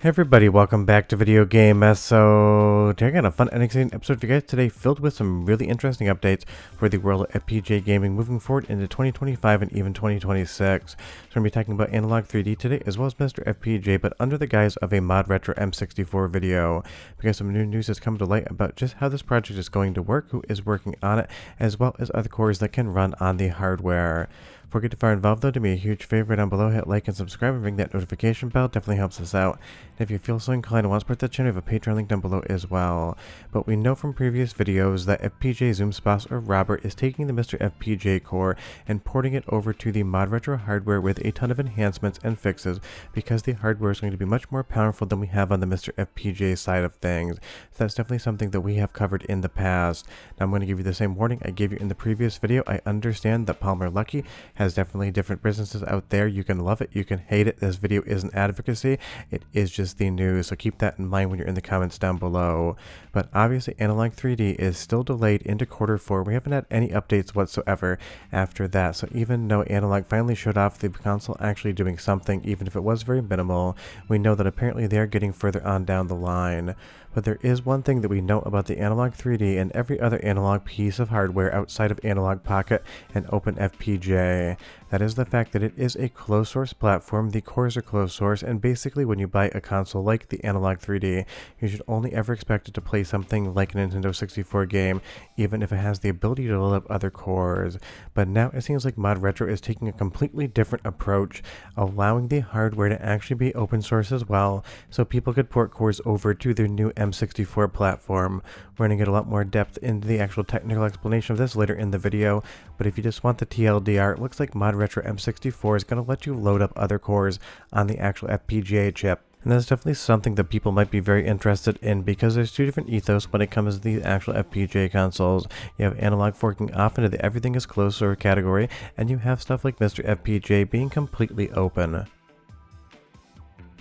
Hey everybody, welcome back to Video Game Mess. So today I got a fun and exciting episode for you guys today, filled with some really interesting updates for the world of FPGA gaming moving forward into 2025 and even 2026. So we're going to be talking about Analogue 3D today, as well as MiSTer FPGA, but under the guise of a ModRetro M64 video, because some new news has come to light about just how this project is going to work, who is working on it, as well as other cores that can run on the hardware. Before we get too far involved though, do me a huge favor down below, hit like and subscribe and ring that notification bell, definitely helps us out. And if you feel so inclined and want to support that channel, we have a Patreon link down below as well. But we know from previous videos that FPGAZumSpass or Robert is taking the MiSTer FPGA core and porting it over to the ModRetro hardware with a ton of enhancements and fixes, because the hardware is going to be much more powerful than we have on the MiSTer FPGA side of things. So that's definitely something that we have covered in the past. Now I'm going to give you the same warning I gave you in the previous video. I understand that Palmer Luckey has definitely different businesses out there. You can love it, you can hate it. This video isn't advocacy, it is just the news, so keep that in mind when you're in the comments down below. But obviously Analogue 3D is still delayed into Q4. We haven't had any updates whatsoever after that, so even though Analogue finally showed off the console actually doing something, even if it was very minimal, we know that apparently they are getting further on down the line. But there is one thing that we know about the Analogue 3D and every other analog piece of hardware outside of Analogue Pocket and OpenFPGA. That is the fact that it is a closed source platform, the cores are closed source, and basically when you buy a console like the Analogue 3D, you should only ever expect it to play something like a Nintendo 64 game, even if it has the ability to load up other cores. But now it seems like ModRetro is taking a completely different approach, allowing the hardware to actually be open source as well, so people could port cores over to their new M64 platform. We're going to get a lot more depth into the actual technical explanation of this later in the video, but if you just want the TLDR, it looks like ModRetro M64 is going to let you load up other cores on the actual FPGA chip. And that's definitely something that people might be very interested in, because there's two different ethos when it comes to the actual FPGA consoles. You have Analogue forking off into the everything is closed source category, and you have stuff like MiSTer FPGA being completely open.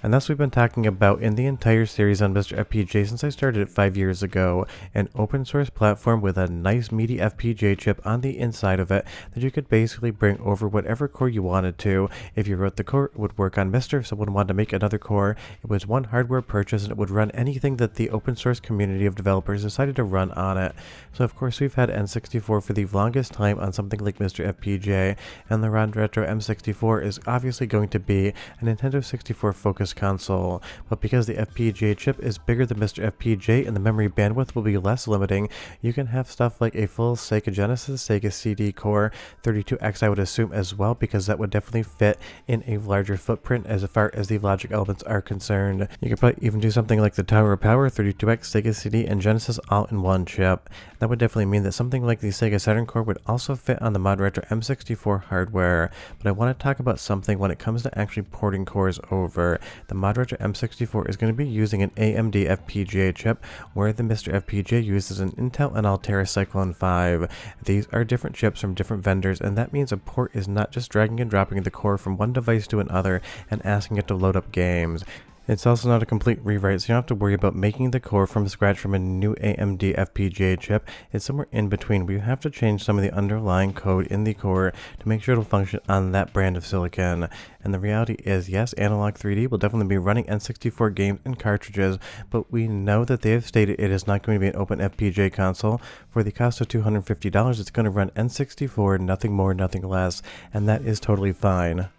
And that's what we've been talking about in the entire series on MiSTer FPGA since I started it 5 years ago. An open source platform with a nice meaty FPGA chip on the inside of it that you could basically bring over whatever core you wanted to. If you wrote the core, it would work on MiSTer. If someone wanted to make another core, it was one hardware purchase and it would run anything that the open source community of developers decided to run on it. So of course we've had N64 for the longest time on something like MiSTer FPGA, and the ModRetro M64 is obviously going to be a Nintendo 64 focused console, but because the FPGA chip is bigger than MiSTer FPGA and the memory bandwidth will be less limiting, you can have stuff like a full Sega Genesis, Sega CD core, 32X I would assume as well, because that would definitely fit in a larger footprint as far as the logic elements are concerned. You could probably even do something like the Tower of Power, 32X, Sega CD, and Genesis all in one chip. That would definitely mean that something like the Sega Saturn core would also fit on the ModRetro M64 hardware. But I want to talk about something when it comes to actually porting cores over. The ModRetro M64 is going to be using an AMD FPGA chip, where the MiSTer FPGA uses an Intel and Altera Cyclone 5. These are different chips from different vendors, and that means a port is not just dragging and dropping the core from one device to another and asking it to load up games. It's also not a complete rewrite, so you don't have to worry about making the core from scratch from a new AMD FPGA chip. It's somewhere in between where you have to change some of the underlying code in the core to make sure it'll function on that brand of silicon. And the reality is, yes, Analogue 3D will definitely be running N64 games and cartridges, but we know that they have stated it is not going to be an open FPGA console. For the cost of $250, it's going to run N64, nothing more, nothing less, and that is totally fine.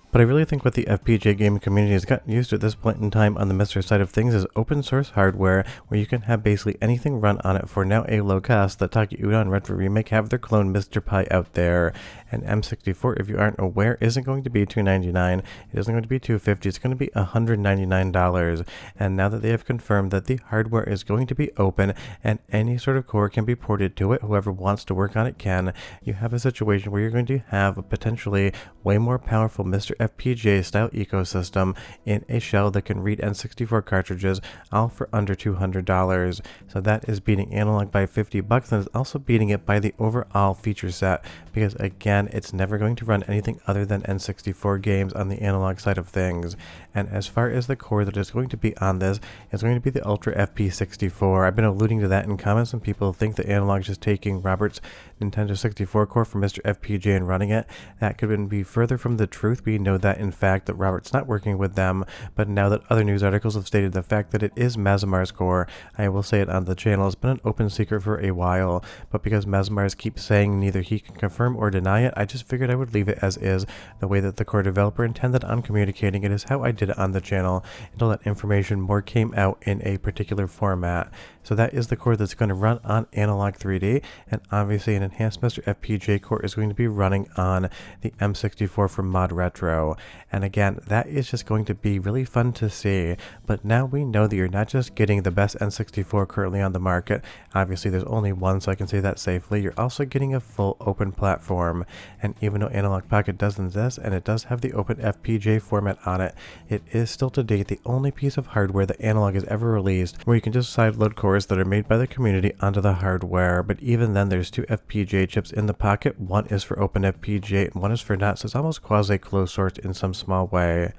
But I really think what the FPGA gaming community has gotten used to at this point in time on the MiSTer side of things is open source hardware where you can have basically anything run on it for now a low cost. That Taki Uda and Retro Remake have their clone MiSTer Pi out there. And M64, if you aren't aware, isn't going to be $299. It isn't going to be $250. It's going to be $199. And now that they have confirmed that the hardware is going to be open and any sort of core can be ported to it, whoever wants to work on it can, you have a situation where you're going to have a potentially way more powerful MiSTer FPGA style ecosystem in a shell that can read N64 cartridges, all for under $200. So that is beating Analogue by $50, and it's also beating it by the overall feature set, because again, it's never going to run anything other than N64 games on the Analogue side of things. And as far as the core that is going to be on this, it's going to be the Ultra FP64. I've been alluding to that in comments, and people think that Analogue is just taking Robert's Nintendo 64 core from MiSTer FPGA and running it. That could be further from the truth. We know that in fact that Robert's not working with them, but now that other news articles have stated the fact that it is Mazumar's core, I will say it on the channel, it's been an open secret for a while, but because Mazumars keeps saying neither he can confirm or deny it, I just figured I would leave it as is. The way that the core developer intended on communicating it is how I did it on the channel, until that information more came out in a particular format. So that is the core that's going to run on Analogue 3D, and obviously an enhanced MiSTer FPGA core is going to be running on the M64 from ModRetro. And again, that is just going to be really fun to see, but now we know that you're not just getting the best N64 currently on the market. Obviously there's only one, so I can say that safely. You're also getting a full open platform, and even though Analogue Pocket does this, and it does have the open FPGA format on it, it is still to date the only piece of hardware that Analogue has ever released where you can just sideload cores that are made by the community onto the hardware. But even then, there's two FPGA chips in the pocket. One is for open FPGA and one is for not, so it's almost quasi-closed sourced in some small way.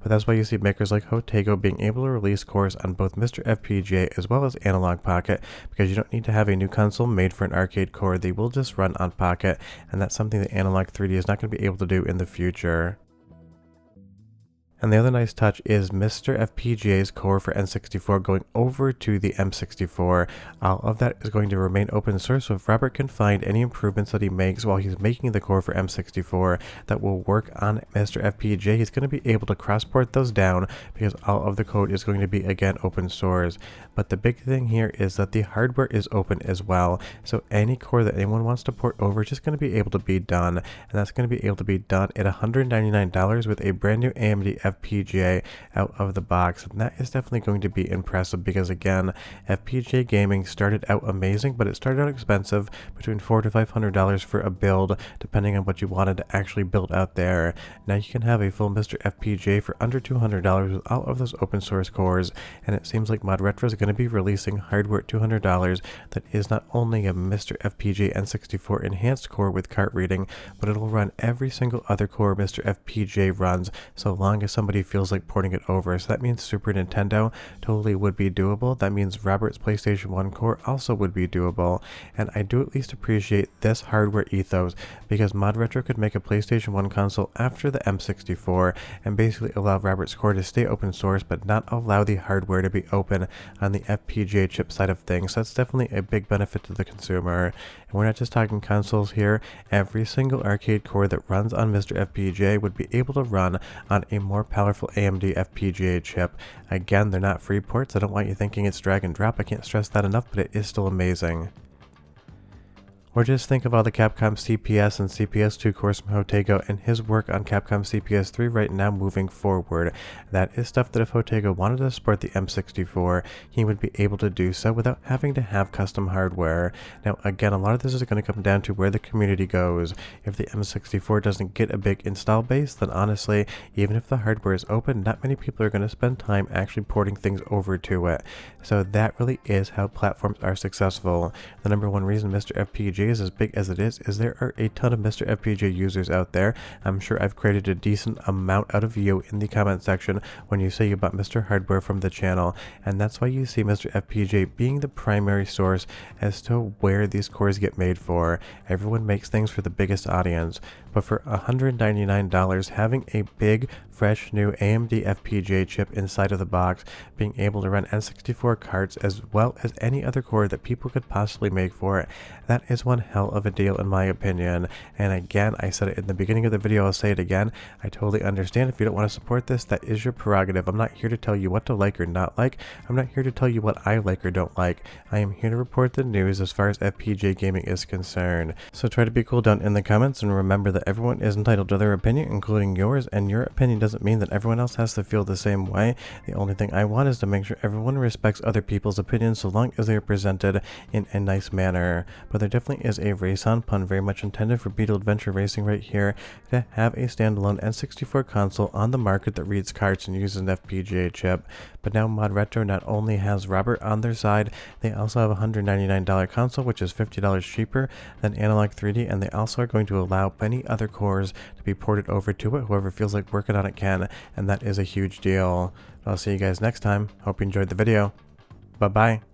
But that's why you see makers like Hotego being able to release cores on both MiSTer FPGA as well as Analogue Pocket, because you don't need to have a new console made for an arcade core. They will just run on Pocket, and that's something that Analogue 3D is not going to be able to do in the future. And the other nice touch is MiSTer FPGA's core for N64 going over to the M64. All of that is going to remain open source, so if Robert can find any improvements that he makes while he's making the core for M64 that will work on MiSTer FPGA, he's going to be able to cross-port those down, because all of the code is going to be, again, open source. But the big thing here is that the hardware is open as well, so any core that anyone wants to port over is just going to be able to be done, and that's going to be able to be done at $199 with a brand new AMD FPGA out of the box. And that is definitely going to be impressive, because again, FPGA gaming started out amazing, but it started out expensive, between $400 to $500 for a build, depending on what you wanted to actually build out there. Now you can have a full MiSTer FPGA for under $200 with all of those open source cores, and it seems like ModRetro is going to be releasing hardware at $200 that is not only a MiSTer FPGA N64 enhanced core with cart reading, but it'll run every single other core MiSTer FPGA runs, so long as somebody feels like porting it over. So that means Super Nintendo totally would be doable. That means Robert's PlayStation 1 core also would be doable. And I do at least appreciate this hardware ethos, because ModRetro could make a PlayStation 1 console after the M64 and basically allow Robert's core to stay open source, but not allow the hardware to be open on the FPGA chip side of things. So that's definitely a big benefit to the consumer. And we're not just talking consoles here. Every single arcade core that runs on MiSTer FPGA would be able to run on a more powerful AMD FPGA chip. Again, they're not free ports. I don't want you thinking it's drag and drop. I can't stress that enough, but it is still amazing. Or just think of all the Capcom CPS and CPS2 cores from Hotego and his work on Capcom CPS3 right now moving forward. That is stuff that if Hotego wanted to support the M64, he would be able to do so without having to have custom hardware. Now again, a lot of this is going to come down to where the community goes. If the M64 doesn't get a big install base, then honestly, even if the hardware is open, not many people are going to spend time actually porting things over to it. So that really is how platforms are successful. The number one reason MiSTer FPGA is as big as it is there are a ton of MiSTer FPGA users out there. I'm sure I've created a decent amount out of you in the comment section when you say you bought MiSTer hardware from the channel, and that's why you see MiSTer FPGA being the primary source as to where these cores get made for. Everyone makes things for the biggest audience, but for $199, having a big, fresh, new AMD FPGA chip inside of the box, being able to run N64 carts as well as any other core that people could possibly make for it, that is one hell of a deal in my opinion. And again, I said it in the beginning of the video, I'll say it again, I totally understand if you don't want to support this. That is your prerogative. I'm not here to tell you what to like or not like. I'm not here to tell you what I like or don't like. I am here to report the news as far as FPGA gaming is concerned. So try to be cool down in the comments, and remember that everyone is entitled to their opinion, including yours, and your opinion doesn't mean that everyone else has to feel the same way. The only thing I want is to make sure everyone respects other people's opinions so long as they are presented in a nice manner. But there definitely is a race on pun very much intended for Beetle Adventure Racing right here to have a standalone N64 console on the market that reads carts and uses an FPGA chip. But now ModRetro not only has Robert on their side, they also have a $199 console, which is $50 cheaper than Analogue 3D, and they also are going to allow many other cores to be ported over to it. Whoever feels like working on it can, and that is a huge deal. I'll see you guys next time. Hope you enjoyed the video. Bye-bye.